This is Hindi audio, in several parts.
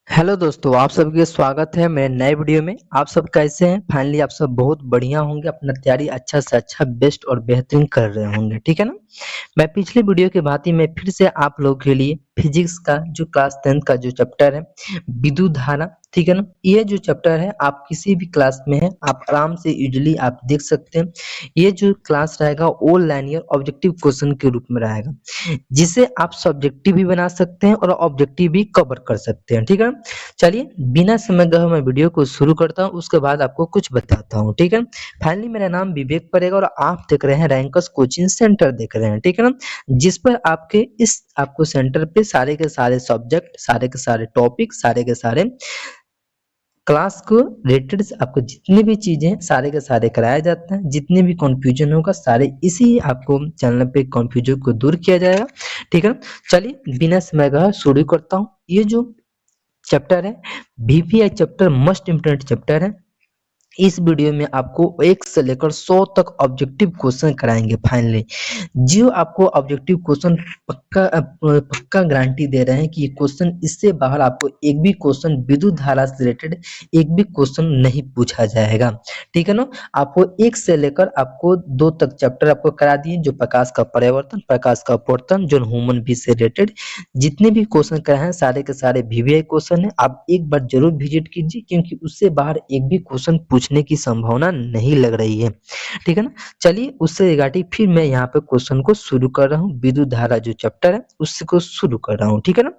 हेलो दोस्तों, आप सबके स्वागत है मेरे नए वीडियो में। आप सब कैसे हैं? फाइनली आप सब बहुत बढ़िया होंगे, अपना तैयारी अच्छा से अच्छा बेस्ट और बेहतरीन कर रहे होंगे, ठीक है ना। मैं पिछले वीडियो के भांति मैं फिर से आप लोगों के लिए फिजिक्स का जो क्लास 10 का जो चैप्टर है विद्युत धारा, ठीक है ना। ये जो चैप्टर है आप किसी भी क्लास में है आप आराम से इजीली आप देख सकते हैं। ये जो क्लास रहेगा ऑल लाइनियर ऑब्जेक्टिव क्वेश्चन के रूप में रहेगा, जिसे आप सब्जेक्टिव भी बना सकते हैं और ऑब्जेक्टिव भी कवर कर सकते हैं, ठीक है। चलिए बिना समय गए मैं वीडियो को शुरू करता हूँ, उसके बाद आपको कुछ बताता हूँ, ठीक है। फाइनली मेरा नाम विवेक पड़ेगा और आप देख रहे हैं रैंकर्स कोचिंग सेंटर देख रहे हैं, ठीक है ना। जिस पर आपको सेंटर पे सारे के सारे सब्जेक्ट, सारे के सारे टॉपिक, सारे के सारे क्लास को रिलेटेड आपको जितनी भी चीजें हैं सारे के सारे कराया जाता है। जितने भी कंफ्यूजन होगा सारे इसी आपको चैनल पे कंफ्यूजन को दूर किया जाएगा, ठीक है। चलिए बिना समय गए शुरू करता हूँ। ये जो चैप्टर है VPI chapter most important chapter है। इस वीडियो में आपको 1 से लेकर 100 तक ऑब्जेक्टिव क्वेश्चन कराएंगे। फाइनली जो आपको ऑब्जेक्टिव क्वेश्चन पक्का गारंटी दे रहे हैं कि ये क्वेश्चन इससे बाहर आपको एक भी क्वेश्चन विद्युत धारा से रिलेटेड एक भी क्वेश्चन नहीं पूछा जाएगा, ठीक है ना। आपको 1 से लेकर आपको 2 तक चैप्टर आपको करा दिए, जो प्रकाश का परिवर्तन, प्रकाश का अपवर्तन, जो ह्यूमन बी से रिलेटेड जितने भी क्वेश्चन कराए हैं सारे के सारे वीवीआई क्वेश्चन है। आप एक बार जरूर विजिट कीजिए, क्योंकि उससे बाहर एक भी क्वेश्चन पूछने की संभावना नहीं लग रही है, ठीक है ना। चलिए उससे रिगार्डिंग फिर मैं यहाँ पे क्वेश्चन को शुरू कर रहा हूँ। विद्युत धारा जो चैप्टर है उसको शुरू कर रहा हूँ, ठीक है ना।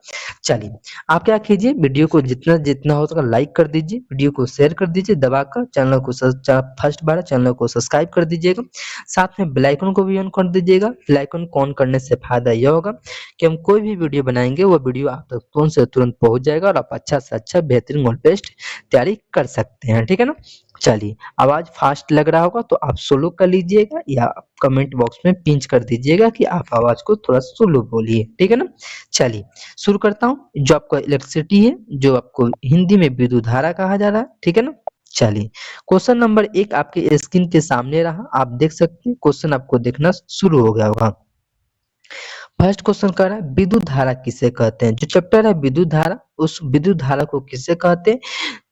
चलिए आप क्या कीजिए, वीडियो को जितना जितना हो सके लाइक कर दीजिए, वीडियो को शेयर कर दीजिए दबाकर, चैनल को फर्स्ट बार चैनल को सब्सक्राइब कर दीजिएगा, साथ में बेल आइकन को भी ऑन कर दीजिएगा। बेल आइकन को ऑन करने से फायदा यह होगा कि हम कोई भी वीडियो बनाएंगे वो वीडियो आप तक तुरंत से तुरंत पहुंच जाएगा और आप अच्छा से अच्छा बेहतरीन और बेस्ट तैयारी कर सकते हैं, ठीक है ना। चलिए आवाज फास्ट लग रहा होगा तो आप स्लो कर लीजिएगा या कमेंट बॉक्स में पिंच कर दीजिएगा कि आप आवाज को थोड़ा स्लो बोलिए, ठीक है ना। चलिए शुरू करता हूँ। जो आपका इलेक्ट्रिसिटी है, जो आपको हिंदी में विद्युत धारा कहा जा रहा है, ठीक है ना। चलिए क्वेश्चन नंबर 1 आपके स्क्रीन के सामने रहा, आप देख सकते हैं। क्वेश्चन आपको देखना शुरू हो गया होगा। फर्स्ट क्वेश्चन कह रहा है विद्युत धारा किसे कहते हैं। जो चैप्टर है विद्युत धारा, उस विद्युत धारा को किसे कहते हैं।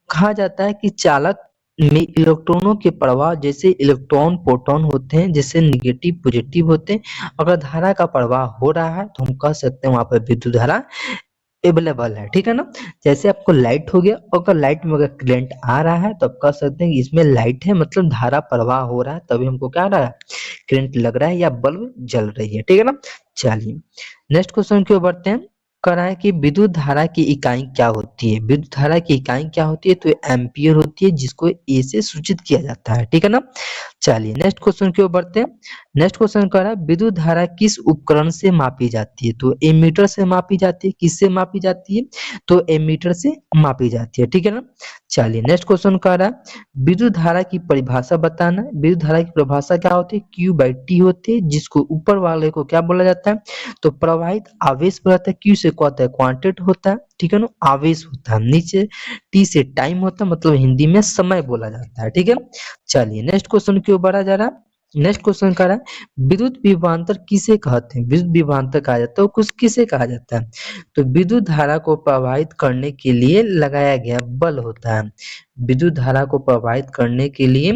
कहा जाता है कि चालक में इलेक्ट्रॉनों के प्रवाह, जैसे इलेक्ट्रॉन प्रोटॉन होते हैं, जैसे निगेटिव पॉजिटिव होते हैं। अगर धारा का प्रवाह हो रहा है तो हम कह सकते हैं वहां पर विद्युत धारा अवेलेबल है, ठीक है ना। जैसे आपको लाइट हो गया, अगर लाइट में अगर करंट आ रहा है तो आप कह सकते हैं कि इसमें लाइट है, मतलब धारा प्रवाह हो रहा है, तभी हमको क्या आ रहा है, करंट लग रहा है या बल्ब जल रही है, ठीक है ना। चलिए नेक्स्ट क्वेश्चन की ओर बढ़ते हैं। कह रहा है कि विद्युत धारा की इकाई क्या होती है। विद्युत धारा की इकाई क्या होती है, तो एम्पियर होती है, जिसको ए से सूचित किया जाता है, ठीक है ना। चलिए नेक्स्ट क्वेश्चन की ओर बढ़ते हैं। नेक्स्ट क्वेश्चन कह रहा है विद्युत धारा किस उपकरण से मापी जाती है। तो एमीटर से मापी जाती है। किससे मापी जाती है, तो एमीटर से मापी जाती है, ठीक है ना। चलिए नेक्स्ट क्वेश्चन कह रहा है विद्युत धारा की परिभाषा बताना है। विद्युत धारा की परिभाषा क्या होती है, क्यू बाई टी होती है, जिसको ऊपर वाले को क्या बोला जाता है, तो प्रवाहित आवेश बताता है। क्यू से क्या होता है, क्वांटिटी होता है, ठीक है ना, आवेश होता है। नीचे टी से टाइम होता है, मतलब हिंदी में समय बोला जाता है, ठीक है। चलिए नेक्स्ट क्वेश्चन की ओर बढ़ा जा रहा है। नेक्स्ट क्वेश्चन कह रहा है विद्युत विभवांतर किसे कहते हैं। विद्युत विभवांतर कहा जाता है कुछ किसे कहा जाता है, तो विद्युत धारा को प्रवाहित करने के लिए लगाया गया बल होता है। विद्युत धारा को प्रवाहित करने के लिए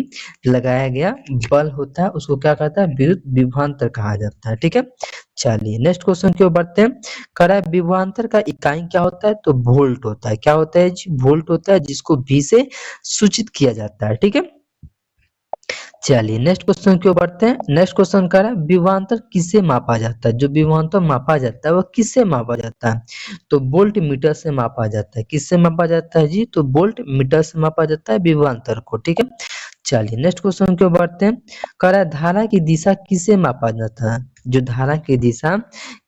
लगाया गया बल होता है, उसको क्या कहता है, विद्युत विभवांतर कहा जाता है, ठीक है। चलिए नेक्स्ट क्वेश्चन की ओर बढ़ते हैं। कह रहा है विभवांतर का इकाई क्या होता है, तो वोल्ट होता है। क्या होता है जी, वोल्ट होता है, जिसको वी से सूचित किया जाता है, ठीक है। चलिए नेक्स्ट क्वेश्चन की ओर बढ़ते हैं। नेक्स्ट क्वेश्चन कह रहा है विभवांतर किससे मापा जाता है। जो विभवांतर मापा जाता है वो किससे मापा जाता है, तो वोल्ट मीटर से मापा जाता है। किससे मापा जाता है जी, तो वोल्ट मीटर से मापा जाता है विभवांतर को, ठीक है। चलिए नेक्स्ट क्वेश्चन की ओर बढ़ते हैं। कह रहा है धारा की दिशा किससे मापा जाता है। जो धारा की दिशा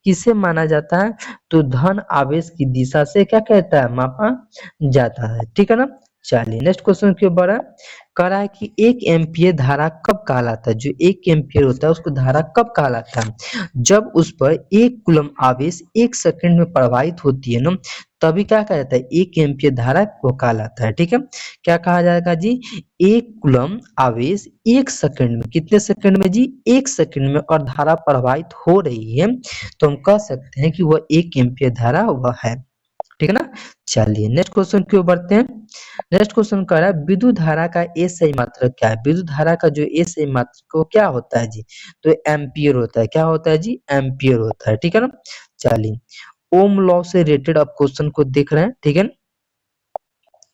किससे माना जाता है, तो धन आवेश की दिशा से क्या कहता है, मापा जाता है, ठीक है ना। चलिए नेक्स्ट क्वेश्चन के ऊपर है, कह रहा है कि 1 एम्पीयर धारा कब कहलाता है? जो 1 एम्पीयर होता है उसको धारा कब कहलाता है? जब उस पर 1 कूलम आवेश 1 सेकंड में प्रवाहित होती है ना, तभी क्या कहा जाता है? 1 एम्पीयर धारा को कहलाता है। ठीक है, क्या कहा जाएगा जी? 1 कूलम आवेश 1 सेकंड में, कितने सेकंड में जी? 1 सेकंड में, और धारा प्रवाहित हो रही है, तो हम कह सकते हैं कि वह 1 एम्पीयर धारा वह है। ठीक है ना। चलिए नेक्स्ट क्वेश्चन की ओर बढ़ते हैं। नेक्स्ट क्वेश्चन कह रहा है विद्युत धारा का एसआई मात्रक क्या है? विद्युत धारा का जो एसआई मात्रक वो क्या होता है जी? तो एम्पियर होता है। क्या होता है जी? एम्पियर होता है। ठीक है ना। चलिए ओम लॉ से रिलेटेड आप क्वेश्चन को देख रहे हैं। ठीक है,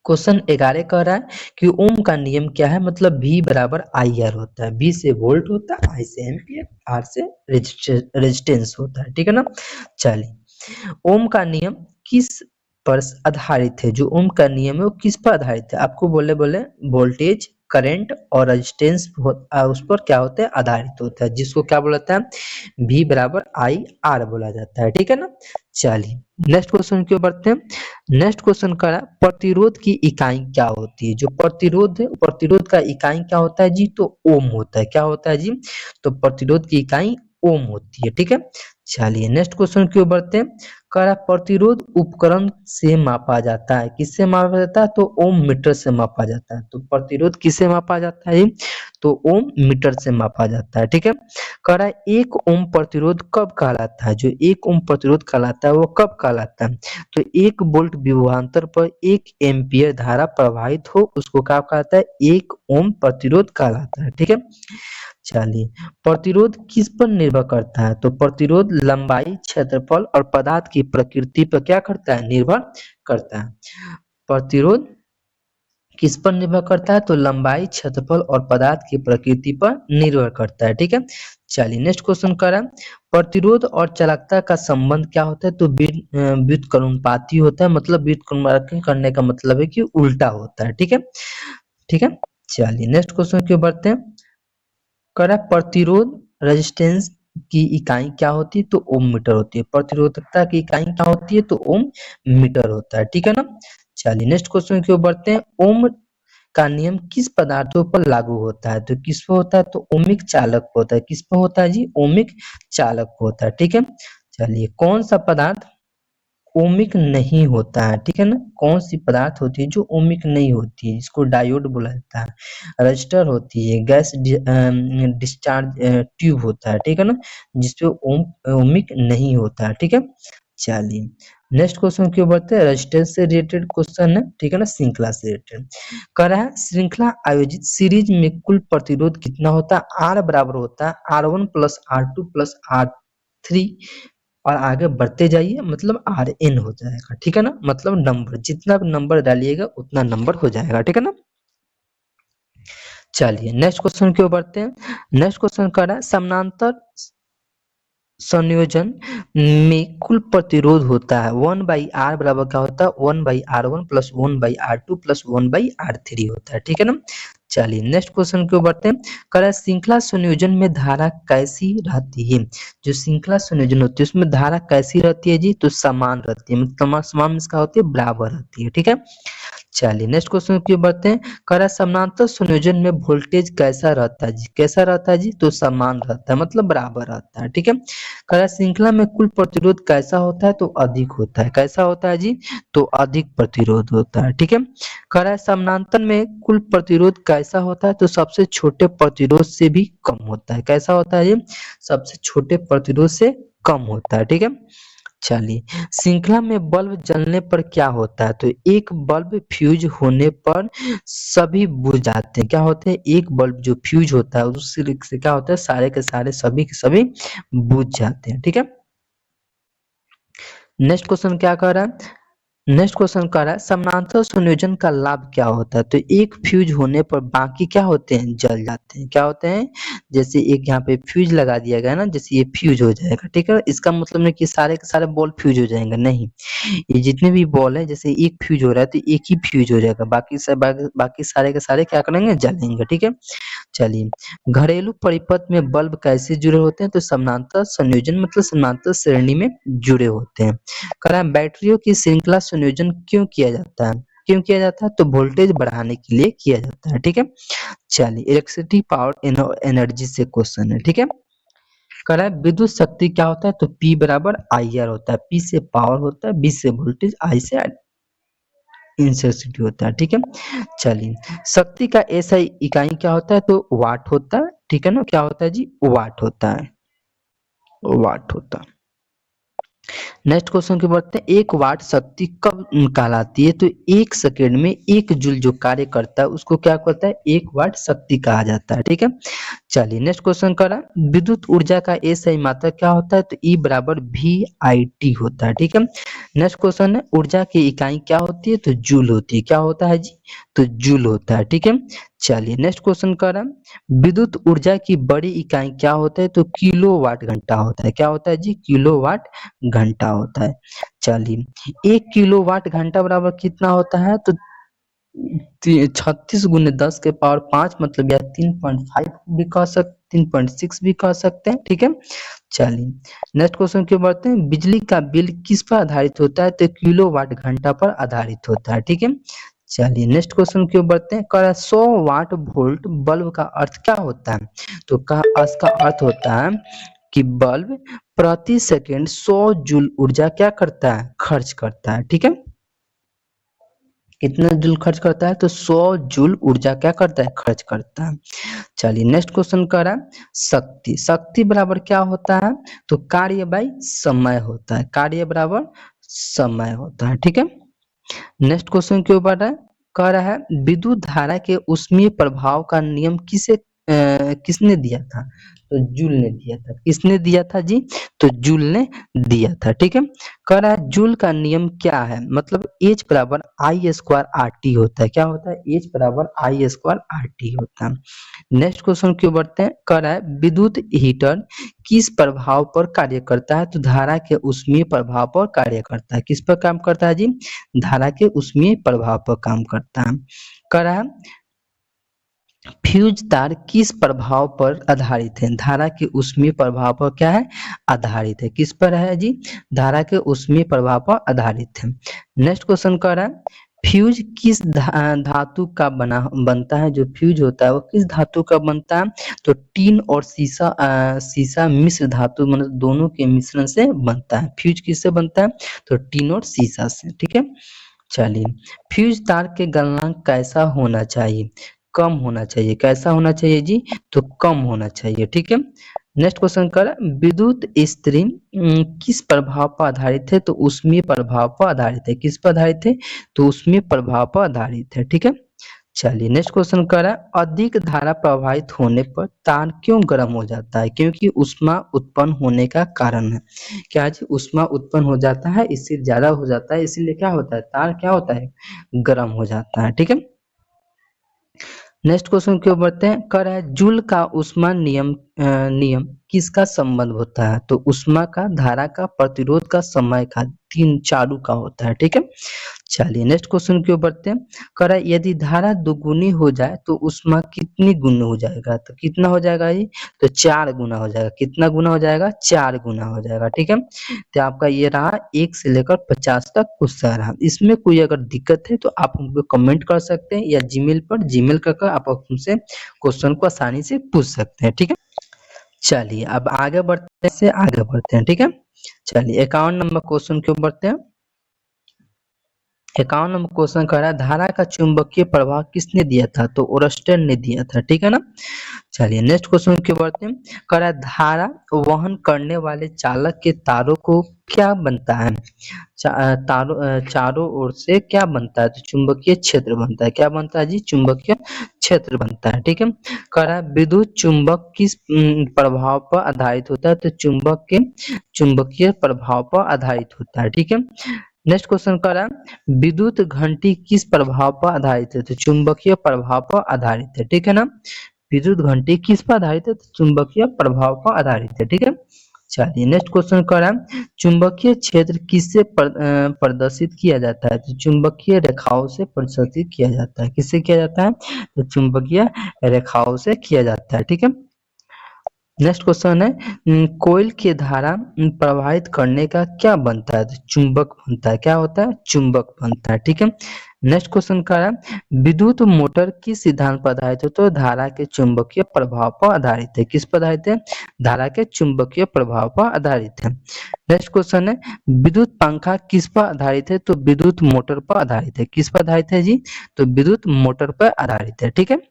क्वेश्चन 11 कह रहा है कि ओम का नियम क्या है? मतलब V बराबर आई आर होता है। V से वोल्ट होता है, I से एम्पियर, R से रेजिस्टेंस होता है। ठीक है ना। चलिए ओम का नियम किस पर आधारित है? जो ओम का नियम है वो किस पर आधारित है? आपको बोले बोले वोल्टेज, करंट और रेजिस्टेंस उस पर क्या होता है? आधारित होता है, जिसको क्या बोला जाता है? V बराबर आई आर बोला जाता है। ठीक है ना। चलिए नेक्स्ट क्वेश्चन की ओर बढ़ते हैं। नेक्स्ट क्वेश्चन का है, प्रतिरोध की इकाई क्या होती है? जो प्रतिरोध है, प्रतिरोध का इकाई क्या होता है जी? तो ओम होता है। क्या होता है जी? तो प्रतिरोध की इकाई ओम होती है। ठीक है। चलिए नेक्स्ट क्वेश्चन की ओर बढ़ते हैं। कह रहा है प्रतिरोध उपकरण से मापा जाता है। किससे मापा जाता है? तो ओम मीटर से मापा जाता है। तो प्रतिरोध किससे मापा जाता है? तो ओम मीटर से मापा जाता है। ठीक है। कह रहा है 1 ओम प्रतिरोध कब कहलाता है? जो 1 ओम प्रतिरोध कहलाता है वो कब कहलाता है? तो 1 वोल्ट विभवांतर पर 1 एम्पीयर धारा प्रवाहित हो उसको क्या कहलाता है? 1 ओम प्रतिरोध कहलाता है। ठीक है। चलिए प्रतिरोध किस पर निर्भर करता है? तो प्रतिरोध लंबाई, क्षेत्रफल और पदार्थ की प्रकृति पर क्या करता है? निर्भर करता है। प्रतिरोध किस पर निर्भर करता है? तो लंबाई, क्षेत्रफल और पदार्थ की प्रकृति पर निर्भर करता है। ठीक है। चलिए नेक्स्ट क्वेश्चन कर रहा है, प्रतिरोध और चालकता का संबंध क्या होता है? तो व्युत्क्रमानुपाती होता है। मतलब व्युत्क्रम करने का मतलब है कि उल्टा होता है। ठीक है। ठीक है। चलिए नेक्स्ट क्वेश्चन की ओर बढ़ते हैं। कह रहा है प्रतिरोध रेजिस्टेंस की इकाई क्या होती है? तो ओम मीटर होती है। प्रतिरोधकता की इकाई क्या होती है? तो ओम मीटर होता है। ठीक है ना। चलिए नेक्स्ट क्वेश्चन की ओर बढ़ते हैं। ओम का नियम किस पदार्थों पर लागू होता है? तो किस पर होता है? तो ओमिक चालक पर होता है। किस पर होता है जी? ओमिक चालक पर होता है। ठीक है। चलिए कौन सा पदार्थ ओमिक नहीं होता है? ठीक है ना। कौन सी पदार्थ होती है जो ओमिक नहीं होती है? इसको डायोड बोला जाता है। रजिस्टर होती है, गैस डिस्चार्ज ट्यूब होता है। ठीक है ना, जिसपे ओमिक नहीं होता है। ठीक है। चलिए नेक्स्ट क्वेश्चन की ओर बढ़ते हैं। रेजिस्टेंस से रिलेटेड क्वेश्चन है। ठीक है ना, श्रृंखला से रिलेटेड कह रहा है श्रृंखला आयोजित सीरीज में कुल प्रतिरोध कितना होता है? आर बराबर होता है R1 plus R2 plus R3, और आगे बढ़ते जाइए मतलब Rn हो जाएगा। ठीक है ना, मतलब नंबर, जितना नंबर डालिएगा उतना नंबर हो जाएगा। ठीक है ना। चलिए नेक्स्ट क्वेश्चन की ओर बढ़ते हैं। नेक्स्ट क्वेश्चन कर रहा है समानांतर संयोजन में कुल प्रतिरोध होता है 1/R बराबर क्या होता है? 1/R1 plus 1/R2 plus 1/R3 होता है। ठीक है ना। चलिए नेक्स्ट क्वेश्चन की ओर बढ़ते हैं। कह रहा है श्रृंखला संयोजन में धारा कैसी रहती है? जो श्रृंखला संयोजन होती है उसमें धारा कैसी रहती है जी? तो समान रहती है। मतलब समान इसका होती है बराबर रहती है। ठीक है। चलिए नेक्स्ट क्वेश्चन की ओर बढ़ते हैं। कह रहा है समानांतर संयोजन में वोल्टेज कैसा रहता है जी? कैसा रहता है जी? तो समान रहता है, मतलब बराबर रहता है। ठीक है। कह रहा है श्रृंखला में कुल प्रतिरोध कैसा होता है? तो अधिक होता है। कैसा होता है जी? तो अधिक प्रतिरोध होता है। ठीक है। कह रहा है समानांतर में कुल प्रतिरोध कैसा होता है? तो सबसे छोटे प्रतिरोध से भी कम होता है। कैसा होता है जी? सबसे छोटे प्रतिरोध से कम होता है। ठीक है। चलिए श्रृंखला में बल्ब जलने पर क्या होता है? तो एक बल्ब फ्यूज होने पर सभी बुझ जाते हैं। क्या होते हैं? एक बल्ब जो फ्यूज होता है उससे क्या होता है? सारे के सारे सभी के सभी बुझ जाते हैं। ठीक है। नेक्स्ट क्वेश्चन क्या कह रहा है? नेक्स्ट क्वेश्चन कह रहा है समानांतर संयोजन का लाभ क्या होता है? तो एक फ्यूज होने पर बाकी क्या होते हैं? जल जाते हैं। क्या होते हैं? जैसे एक यहाँ पे फ्यूज लगा दिया गया ना, जैसे ये फ्यूज हो जाएगा। ठीक है। इसका मतलब नहीं कि सारे के सारे बॉल फ्यूज हो जाएंगे, नहीं। ये जितने भी बॉल है, जैसे एक फ्यूज हो रहा है तो एक ही फ्यूज हो जाएगा, बाकी सारे के सारे क्या करेंगे? जलेंगे। ठीक है। चलिए घरेलू परिपथ में बल्ब कैसे जुड़े होते हैं? तो समानांतर संयोजन मतलब समानांतर श्रेणी में जुड़े होते हैं। कह रहा है बैटरियों की श्रृंखला संयोजन क्यों किया जाता है? क्यों किया जाता है? तो वोल्टेज बढ़ाने के लिए किया जाता है। ठीक है, चलिए इलेक्ट्रिसिटी पावर एनर्जी से क्वेश्चन है। ठीक है, कह रहा है विद्युत शक्ति क्या होता है? तो P बराबर आई आर होता है। P से पावर होता है, V से वोल्टेज, I से इंटेंसिटी होता है। ठीक है, चलिए शक्ति का एसआई इकाई क्या होता है? तो वाट होता है। ठीक है ना, क्या होता है जी? वाट होता है, वाट होता है। नेक्स्ट क्वेश्चन की बढ़ते हैं, एक वाट शक्ति कब कहलाती है? तो एक सेकेंड में एक जूल जो कार्य करता है उसको क्या कहता है? एक वाट शक्ति कहा जाता है। ठीक है, चलिए नेक्स्ट क्वेश्चन करा, विद्युत ऊर्जा का एसआई मात्रक क्या होता है? तो ई बराबर वी आई टी होता है। ठीक है, नेक्स्ट क्वेश्चन है, ऊर्जा की इकाई क्या होती है? तो जूल होती है। क्या होता है जी? तो जूल होता है। ठीक है, चलिए नेक्स्ट क्वेश्चन करा, विद्युत ऊर्जा की बड़ी इकाई क्या होता है? तो किलोवाट घंटा होता है। क्या होता है जी? किलोवाट घंटा होता है। चलिए 1 किलोवाट घंटा बराबर कितना होता है? तो 36 × 10⁵ मतलब या 3.5 भी कह सकते, 3.6 भी कह सकते हैं। ठीक है, चलिए नेक्स्ट क्वेश्चन की बढ़ते हैं, बिजली का बिल किस पर आधारित होता है? तो किलोवाट घंटा पर आधारित होता है। ठीक है, चलिए नेक्स्ट क्वेश्चन की ओर बढ़ते हैं, कह रहा है 100 वाट वोल्ट बल्ब का अर्थ क्या होता है? तो इसका अर्थ होता है कि बल्ब प्रति सेकंड 100 जूल ऊर्जा क्या करता है? खर्च करता है। ठीक है, कितना जूल खर्च करता है? तो 100 जूल ऊर्जा क्या करता है? खर्च करता है। चलिए नेक्स्ट क्वेश्चन कर रहा है, शक्ति, शक्ति बराबर क्या होता है? तो कार्य बाई समय होता है। कार्य बराबर समय होता है। ठीक है, नेक्स्ट क्वेश्चन के ऊपर है, कह रहा है विद्युत धारा के ऊष्मीय प्रभाव का नियम किसने दिया था? तो जूल ने दिया था। किसने दिया था जी? तो जूल ने दिया था। ठीक है, कह रहा है जूल का नियम क्या है? मतलब H बराबर आई स्क्वायर आर टी होता है। क्या होता है? H बराबर आई स्क्वायर आर टी होता है। नेक्स्ट क्वेश्चन क्यों बढ़ते हैं, कह रहा है विद्युत हीटर किस प्रभाव पर कार्य करता है? तो धारा के ऊष्मीय प्रभाव पर कार्य करता है। किस पर काम करता है जी? धारा के ऊष्मीय प्रभाव पर काम करता है। कह रहा है फ्यूज तार किस प्रभाव पर आधारित है? धारा के ऊष्मीय प्रभाव पर क्या है? आधारित है। किस पर है जी? धारा के ऊष्मीय प्रभाव पर आधारित है। नेक्स्ट क्वेश्चन कह रहा है फ्यूज किस धातु का बनता है? जो फ्यूज होता है वो किस धातु का बनता है? तो टीन और सीसा मिश्र धातु मतलब दोनों के मिश्रण से बनता है। फ्यूज किससे बनता है? तो टीन और सीसा से। ठीक है, चलिए फ्यूज तार के गलनांक कैसा होना चाहिए? कम होना चाहिए। कैसा होना चाहिए जी? तो कम होना चाहिए। ठीक है, नेक्स्ट क्वेश्चन कर, विद्युत इस्त्री किस प्रभाव पर आधारित है? तो ऊष्मीय प्रभाव पर आधारित है। किस पर आधारित है? तो ऊष्मीय प्रभाव पर आधारित है। ठीक है, चलिए नेक्स्ट क्वेश्चन कर रहा है अधिक धारा प्रवाहित होने पर तार क्यों गर्म हो जाता है? क्योंकि ऊष्मा उत्पन्न होने का कारण है। क्या जी? ऊष्मा उत्पन्न हो जाता है, इससे ज्यादा हो जाता है, इसीलिए क्या होता है? तार क्या होता है? गर्म हो जाता है। ठीक है, नेक्स्ट क्वेश्चन की ओर बढ़ते हैं, कह रहा है जूल का ऊष्मा नियम किसका संबंध होता है? तो ऊष्मा का, धारा का, प्रतिरोध का, समय का, तीन चारों का होता है। ठीक है, चलिए नेक्स्ट क्वेश्चन की ओर बढ़ते हैं, कह रहा है यदि धारा दुगुनी हो जाए तो ऊष्मा कितनी गुना हो जाएगा? तो कितना हो जाएगा जी? तो 4 गुना हो जाएगा। कितना गुना हो जाएगा? 4 गुना हो जाएगा। ठीक है, तो आपका ये रहा 1 से लेकर 50 तक क्वेश्चन रहा। इसमें कोई अगर दिक्कत है तो आप हमको कमेंट कर सकते हैं या जीमेल पर जीमेल कर आप हमसे क्वेश्चन को आसानी से पूछ सकते हैं। ठीक है, चलिए अब आगे बढ़ते हैं। ठीक है, चलिए 51 नंबर क्वेश्चन के ऊपर बढ़ते हैं। 51 नंबर क्वेश्चन कह रहा है धारा का चुंबकीय प्रभाव किसने दिया था? तो ओरस्टेड ने दिया था। ठीक है ना, चलिए नेक्स्ट क्वेश्चन की बढ़ते हैं, कह रहा है धारा वहन करने वाले चालक के तारों को क्या बनता है? चारों ओर से क्या बनता है? तो चुंबकीय क्षेत्र बनता है। क्या बनता है जी? चुंबकीय क्षेत्र बनता है। ठीक है, कह रहा है विद्युत चुंबक किस प्रभाव पर आधारित होता है? तो चुंबक के चुंबकीय प्रभाव पर आधारित होता है। ठीक है, नेक्स्ट क्वेश्चन कर रहा है विद्युत घंटी किस प्रभाव पर आधारित है? तो चुंबकीय प्रभाव पर आधारित है। ठीक है ना, विद्युत घंटी किस पर आधारित है? तो चुंबकीय प्रभाव पर आधारित है। ठीक है, चलिए नेक्स्ट क्वेश्चन कर रहा है चुंबकीय क्षेत्र किससे प्रदर्शित किया जाता है? तो चुंबकीय रेखाओं से प्रदर्शित किया जाता है। किससे किया जाता है? तो चुंबकीय रेखाओं से किया जाता है। ठीक है, नेक्स्ट क्वेश्चन है कोयल की धारा प्रवाहित करने का क्या बनता है? तो चुंबक बनता है। क्या होता है? चुंबक बनता है। ठीक है। नेक्स्ट क्वेश्चन का है विद्युत मोटर किस सिद्धांत पर आधारित है? तो धारा के चुंबकीय प्रभाव पर आधारित है। किस पर आधारित है? धारा के चुंबकीय प्रभाव पर आधारित है। नेक्स्ट क्वेश्चन है विद्युत पंखा किस पर आधारित है? तो विद्युत मोटर पर आधारित है। किस पर आधारित है जी? तो विद्युत मोटर पर आधारित है। ठीक है।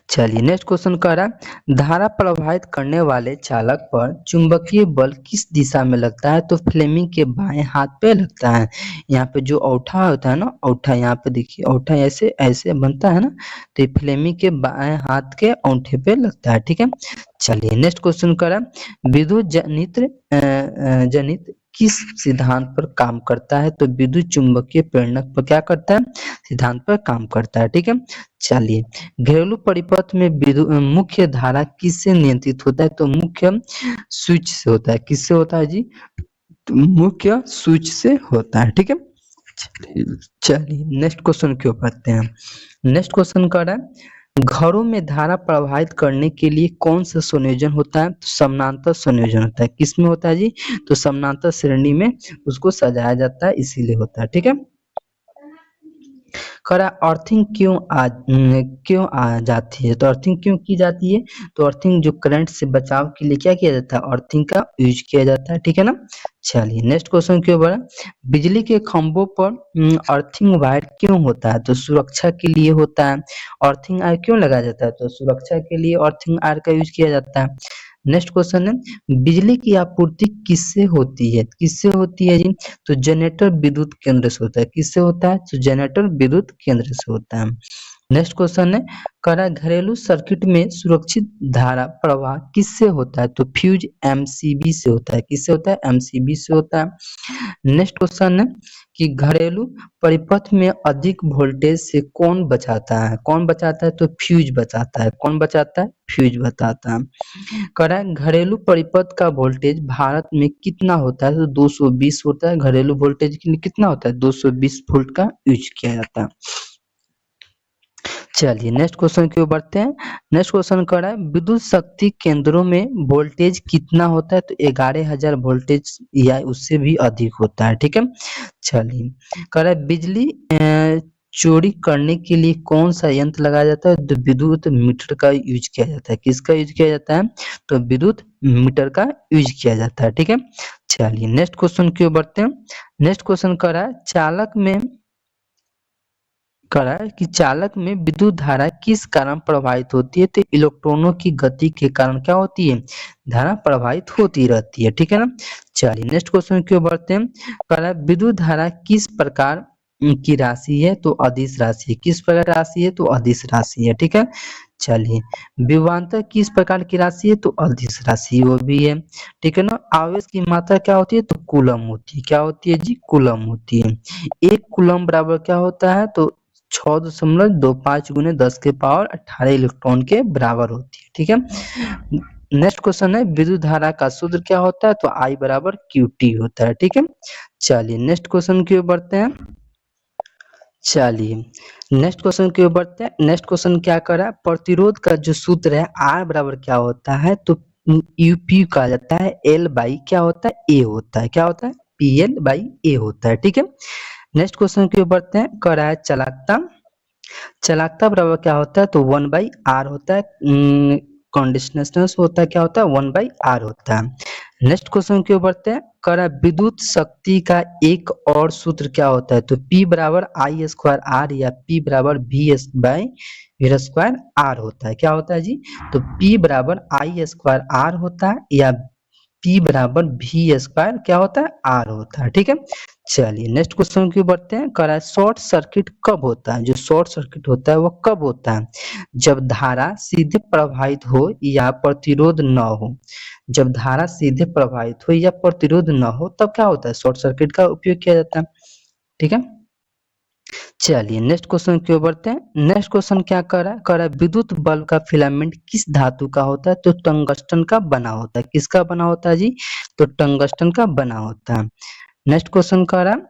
चलिए नेक्स्ट क्वेश्चन कह रहा है धारा प्रवाहित करने वाले चालक पर चुंबकीय बल किस दिशा में लगता है? तो फ्लेमिंग के बाएं हाथ पे लगता है। यहाँ पे जो औंठा होता है ना, औंठा यहाँ पे देखिए, औंठा ऐसे ऐसे बनता है ना, तो ये फ्लेमिंग के बाएं हाथ के औंठे पे लगता है। ठीक है। चलिए नेक्स्ट क्वेश्चन कर रहा है विद्युत जनित किस सिद्धांत पर काम करता है? तो विद्युत चुंबकीय प्रेरणक पर क्या करता है? सिद्धांत पर काम करता है। ठीक है। चलिए घरेलू परिपथ में मुख्य धारा किससे नियंत्रित होता है? तो मुख्य स्विच से होता है। किससे होता है जी? तो मुख्य स्विच से होता है। ठीक है। चलिए नेक्स्ट क्वेश्चन क्यों पढ़ते हैं। नेक्स्ट क्वेश्चन कर रहा है घरों में धारा प्रवाहित करने के लिए कौन सा संयोजन होता है? तो समानांतर संयोजन होता है। किसमें होता है जी? तो समानांतर श्रेणी में उसको सजाया जाता है, इसीलिए होता है। ठीक है। करा अर्थिंग क्यों आ जाती है? तो अर्थिंग क्यों की जाती है? तो अर्थिंग जो करंट से बचाव के लिए क्या किया जाता है? अर्थिंग का यूज किया जाता है। ठीक है ना। चलिए नेक्स्ट क्वेश्चन क्यों बड़ा बिजली के खंभों पर अर्थिंग वायर क्यों होता है? तो सुरक्षा के लिए होता है। अर्थिंग आयर क्यों लगाया जाता है? तो सुरक्षा के लिए अर्थिंग आयर का यूज किया जाता है। नेक्स्ट क्वेश्चन है बिजली की आपूर्ति किससे होती है? किससे होती है जी? तो जनरेटर विद्युत केंद्र से होता है। किससे होता है? तो जनरेटर विद्युत केंद्र से होता है। नेक्स्ट क्वेश्चन है कह रहा है घरेलू सर्किट में सुरक्षित धारा प्रवाह किससे होता है? तो फ्यूज एमसीबी से होता है। किससे होता है? एमसीबी से होता है। नेक्स्ट क्वेश्चन है कि घरेलू परिपथ में अधिक वोल्टेज से कौन बचाता है? कौन बचाता है? तो फ्यूज बचाता है। कौन बचाता है? फ्यूज बताता है। कह रहा है घरेलू परिपथ का वोल्टेज भारत में कितना होता है? तो 220 होता है। घरेलू वोल्टेज के लिए कितना होता है? 220 वोल्ट का यूज किया जाता है। चलिए नेक्स्ट क्वेश्चन की ओर बढ़ते हैं। नेक्स्ट क्वेश्चन कह रहा है विद्युत शक्ति केंद्रों में वोल्टेज कितना होता है? तो 11,000 वोल्टेज या उससे भी अधिक होता है। ठीक है। चलिए कह रहा है बिजली चोरी करने के लिए कौन सा यंत्र लगाया जाता है? तो विद्युत मीटर का यूज किया जाता है। किसका यूज किया जाता है? तो विद्युत मीटर का यूज किया जाता है। ठीक है। चलिए नेक्स्ट क्वेश्चन की ओर बढ़ते हैं। नेक्स्ट क्वेश्चन कह रहा है चालक में विद्युत धारा किस कारण प्रवाहित होती है? तो इलेक्ट्रॉनों की गति के कारण क्या होती है? धारा प्रवाहित होती रहती है। ठीक है ना। चलिए नेक्स्ट क्वेश्चन की ओर बढ़ते हैं। कह रहा है विद्युत धारा किस प्रकार की राशि है? तो अदिश राशि है। किस प्रकार की राशि है? तो अदिश राशि है। ठीक है। चलिए विभवांतर किस प्रकार की राशि है? तो अदिश राशि वो भी है। ठीक है ना। आवेश की मात्रा क्या होती है? तो कूलम होती है। क्या होती है जी? कूलम होती है। एक कूलम बराबर क्या होता है? तो 6.25 गुने 10 के पावर 18 इलेक्ट्रॉन के बराबर होती है। ठीक है। नेक्स्ट क्वेश्चन है विद्युत धारा का सूत्र क्या होता है? तो I बराबर QT होता है। ठीक है। चलिए नेक्स्ट क्वेश्चन की ओर बढ़ते हैं। चलिए नेक्स्ट क्वेश्चन की ओर बढ़ते हैं। नेक्स्ट क्वेश्चन क्या कर रहा है प्रतिरोध का जो सूत्र है R बराबर क्या होता है? तो यूपी कहा जाता है। L बाई क्या होता है? A होता है। क्या होता है? PL बाई A होता है। ठीक है। नेक्स्ट क्वेश्चन की ओर बढ़ते हैं। कह रहा है चालकता बराबर क्या होता है? तो 1/R होता है। कंडक्शननेस होता है क्या होता है? 1/R होता है। नेक्स्ट क्वेश्चन की ओर बढ़ते हैं। कह रहा है विद्युत शक्ति का एक और सूत्र क्या होता है? तो P बराबर I स्क्वायर R या P बराबर V स्क्वायर R होता है। क्या होता है जी? तो P बराबर I स्क्वायर R होता है या P बराबर V स्क्वायर क्या होता है? R होता है। ठीक है। चलिए नेक्स्ट क्वेश्चन की ओर बढ़ते हैं। कह रहा है शॉर्ट सर्किट कब होता है? जो शॉर्ट सर्किट होता है वो कब होता है? जब धारा सीधे प्रवाहित हो या प्रतिरोध न हो। जब धारा सीधे प्रवाहित हो या प्रतिरोध न हो तब क्या होता है? शॉर्ट सर्किट का उपयोग किया जाता है। ठीक है। चलिए नेक्स्ट क्वेश्चन की ओर बढ़ते हैं। नेक्स्ट क्वेश्चन क्या कर रहा है? कह रहा है विद्युत बल्ब का फिलामेंट किस धातु का होता है? तो टंगस्टन का बना होता है। किसका बना होता है जी? तो टंगस्टन का बना होता है। नेक्स्ट क्वेश्चन कह रहा है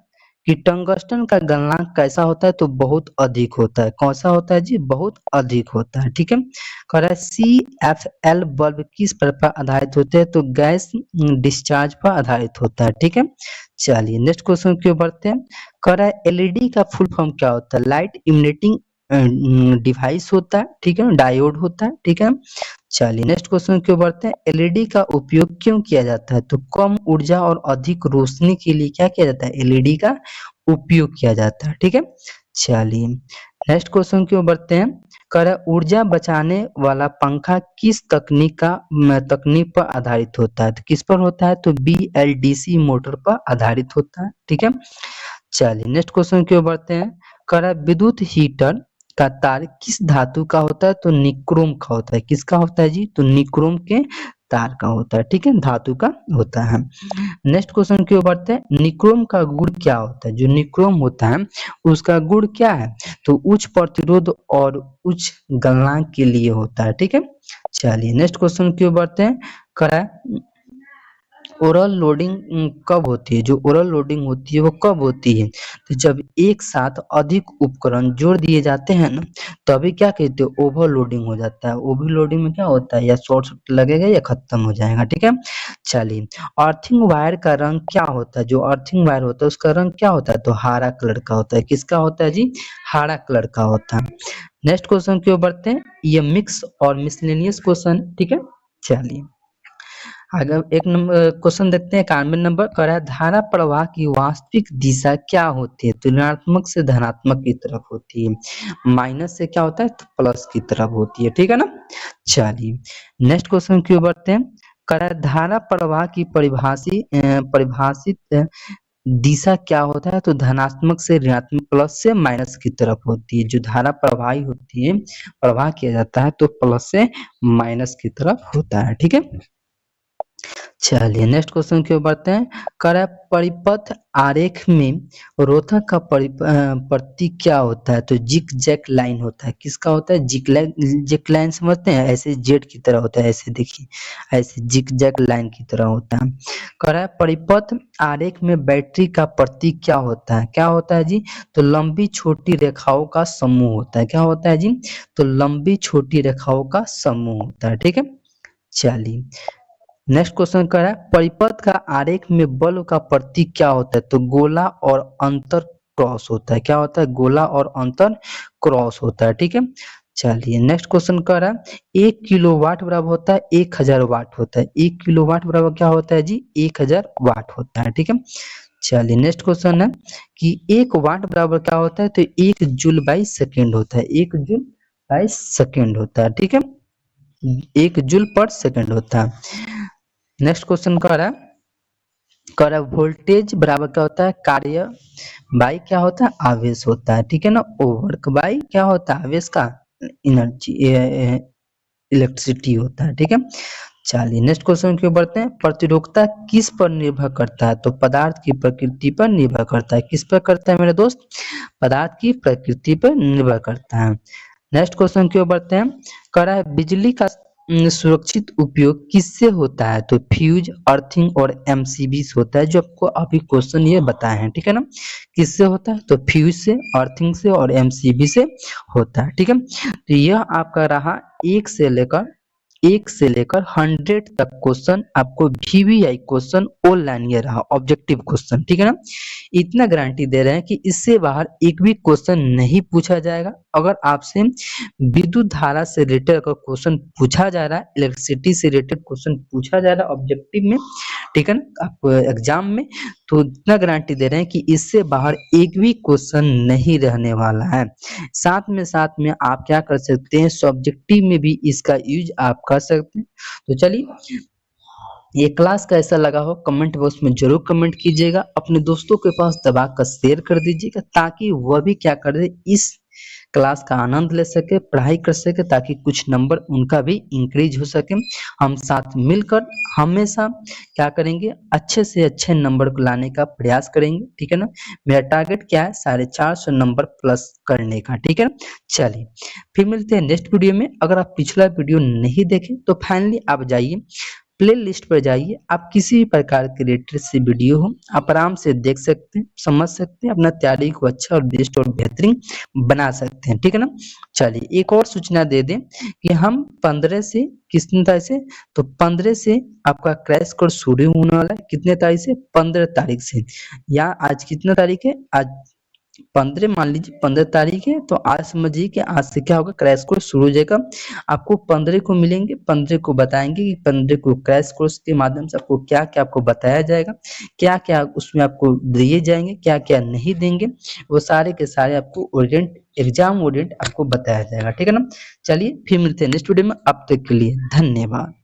कि टंगस्टन का गलनांक कैसा होता है, तो बहुत अधिक होता है। कौन सा होता है जी, बहुत अधिक होता है। ठीक है, कह रहा है CFL बल्ब किस पर आधारित होते हैं, तो गैस डिस्चार्ज पर आधारित होता है। ठीक है, चलिए नेक्स्ट क्वेश्चन की ओर बढ़ते हैं। कह रहा है एलईडी का फुल फॉर्म क्या होता है, लाइट इमिटिंग डिवाइस होता है। ठीक है, डायोड होता है। ठीक है, चलिए नेक्स्ट क्वेश्चन की ओर बढ़ते हैं। एलईडी का उपयोग क्यों किया जाता है, तो कम ऊर्जा और अधिक रोशनी के लिए क्या किया जाता है, एलईडी का उपयोग किया जाता है। ठीक है, चलिए नेक्स्ट क्वेश्चन की ओर बढ़ते हैं। कह रहा है ऊर्जा बचाने वाला पंखा किस तकनीक पर आधारित होता है, तो किस पर होता है, तो BLDC मोटर पर आधारित होता है। ठीक है, चलिए नेक्स्ट क्वेश्चन की ओर बढ़ते हैं। कह रहा है विद्युत हीटर का तार किस धातु का होता है, तो निक्रोम का होता है। किसका होता है जी, तो निक्रोम के तार का होता है। ठीक है, धातु का होता है। नेक्स्ट क्वेश्चन की ओर बढ़ते हैं। निक्रोम का गुण क्या होता है, जो निक्रोम होता है उसका गुण क्या है, तो उच्च प्रतिरोध और उच्च गलनांक के लिए होता है। ठीक है, चलिए नेक्स्ट क्वेश्चन की ओर बढ़ते हैं। कह रहा है ओरल लोडिंग कब होती है, जो ओरल लोडिंग होती है वो कब होती है, तो जब एक साथ अधिक उपकरण जोड़ दिए जाते हैं ना, तभी क्या कहते हैं, ओवरलोडिंग हो जाता है। ओवरलोडिंग में क्या होता है, या शॉर्ट लगेगा या खत्म हो जाएगा। ठीक है, चलिए अर्थिंग वायर का रंग क्या होता है, जो अर्थिंग वायर होता है उसका रंग क्या होता है, तो हरा कलर का होता है। किसका होता है जी, हरा कलर का होता है। नेक्स्ट क्वेश्चन की ओर बढ़ते हैं। ये मिक्स और मिसलेनियस क्वेश्चन। ठीक है, चलिए अगर एक नंबर क्वेश्चन देखते हैं 91 नंबर। कह रहा है धारा प्रवाह की वास्तविक दिशा क्या होती है, तो ऋणात्मक से धनात्मक की तरफ होती है, माइनस से क्या होता है, तो प्लस की तरफ होती है। ठीक है ना, चलिए नेक्स्ट क्वेश्चन की ओर बढ़ते हैं। कह रहा है धारा प्रवाह की परिभाषित दिशा क्या होता है, तो धनात्मक से ऋणात्मक, प्लस से माइनस की तरफ होती है। जो धारा प्रवाही होती है, प्रवाह किया जाता है तो प्लस से माइनस की तरफ होता है। ठीक है, चलिए नेक्स्ट क्वेश्चन की ओर बढ़ते हैं। कह रहा है परिपथ आरेख में रोधक का प्रतीक क्या होता है, तो जिग जैक लाइन होता है। किसका होता है, जिग लाइन समझते हैं, ऐसे जेड की तरह होता है, ऐसे देखिए, ऐसे जिग जैक लाइन की तरह होता है। कह रहा है परिपथ आरेख में बैटरी का प्रतीक क्या होता है, क्या होता है जी, तो लंबी छोटी रेखाओं का समूह होता है। क्या होता है जी, तो लंबी छोटी रेखाओं का समूह होता है। ठीक है, चलिए नेक्स्ट क्वेश्चन कर रहा है परिपथ का आरेख में बल्ब का प्रतीक क्या होता है, तो गोला और अंतर क्रॉस होता है। क्या होता है, गोला और अंतर क्रॉस होता है। ठीक है, चलिए नेक्स्ट क्वेश्चन कर रहा है 1 किलोवाट बराबर होता है 1000 वाट होता है। 1 किलोवाट बराबर क्या होता है जी, 1000 वाट होता है। ठीक है, चलिए नेक्स्ट क्वेश्चन है कि 1 वाट बराबर क्या होता है, तो 1 जूल/सेकेंड होता है। 1 जूल/सेकेंड होता है। ठीक है, 1 जूल/सेकेंड होता है। नेक्स्ट क्वेश्चन कह रहा है वोल्टेज बराबर क्या होता है, कार्य बाई क्या होता है, आवेश होता है। ठीक है ना, वर्क बाई क्या होता है, आवेश का एनर्जी इलेक्ट्रिसिटी होता है। ठीक है, चलिए नेक्स्ट क्वेश्चन की ओर बढ़ते हैं। प्रतिरोधकता किस पर निर्भर करता है, तो पदार्थ की प्रकृति पर निर्भर करता है। किस पर करता है मेरे दोस्त, पदार्थ की प्रकृति पर निर्भर करता है। नेक्स्ट क्वेश्चन की ओर बढ़ते हैं। कह रहा है बिजली का सुरक्षित उपयोग किससे होता है, तो फ्यूज, अर्थिंग और एमसीबी से होता है, जो आपको अभी क्वेश्चन ये बताए हैं। ठीक है ना, किससे होता है, तो फ्यूज से, अर्थिंग से और एमसीबी से होता है। ठीक है, तो यह आपका रहा 1 से लेकर 100 तक क्वेश्चन, आपको VVI क्वेश्चन ऑनलाइन ये रहा, ऑब्जेक्टिव क्वेश्चन। ठीक है ना, इतना गारंटी दे रहे हैं कि इससे बाहर एक भी क्वेश्चन नहीं पूछा जाएगा। अगर आपसे विद्युत धारा से रिलेटेड अगर क्वेश्चन पूछा जा रहा है, इलेक्ट्रिसिटी से रिलेटेड क्वेश्चन पूछा जा रहा है ऑब्जेक्टिव में, ठीक है ना, आप एग्जाम में, तो इतना गारंटी दे रहे हैं कि इससे बाहर एक भी क्वेश्चन नहीं रहने वाला है। साथ में आप क्या कर सकते हैं, सब्जेक्टिव में भी इसका यूज आप कर सकते हैं। तो चलिए ये क्लास कैसा लगा हो कमेंट बॉक्स में जरूर कमेंट कीजिएगा, अपने दोस्तों के पास दबा कर शेयर कर दीजिएगा, ताकि वह भी क्या करे, इस क्लास का आनंद ले सके, पढ़ाई कर सके, ताकि कुछ नंबर उनका भी इंक्रीज हो सके। हम साथ मिलकर हमेशा क्या करेंगे, अच्छे से अच्छे नंबर को लाने का प्रयास करेंगे। ठीक है ना, मेरा टारगेट क्या है, 450 नंबर प्लस करने का। ठीक है ना, चलिए फिर मिलते हैं नेक्स्ट वीडियो में। अगर आप पिछला वीडियो नहीं देखे तो फाइनली आप जाइए प्ले लिस्ट पर जाइए, आप किसी भी प्रकार के रिलेटेड से वीडियो हो आप आराम से देख सकते हैं, समझ सकते हैं, अपना तैयारी को अच्छा और बेस्ट और बेहतरीन बना सकते हैं, ठीक है ना। चलिए एक और सूचना दे दें कि हम 15 से कितने तारीख से, तो 15 से आपका क्रैश कोर्स शुरू होने वाला है, कितने तारीख से, 15 तारीख से। या आज कितना तारीख है, आज 15 मान लीजिए 15 तारीख है, तो आज समझिए कि आज से क्या होगा, क्रैश कोर्स शुरू हो जाएगा। आपको 15 को मिलेंगे, 15 को बताएंगे कि 15 को क्रैश कोर्स के माध्यम से आपको क्या क्या आपको बताया जाएगा, क्या क्या उसमें आपको दिए जाएंगे, क्या क्या नहीं देंगे, वो सारे के सारे आपको ओरिएंट एग्जाम ओरिएंट आपको बताया जाएगा, ठीक है ना। चलिए फिर मिलते हैं नेक्स्ट वीडियो में, अब तक के लिए धन्यवाद।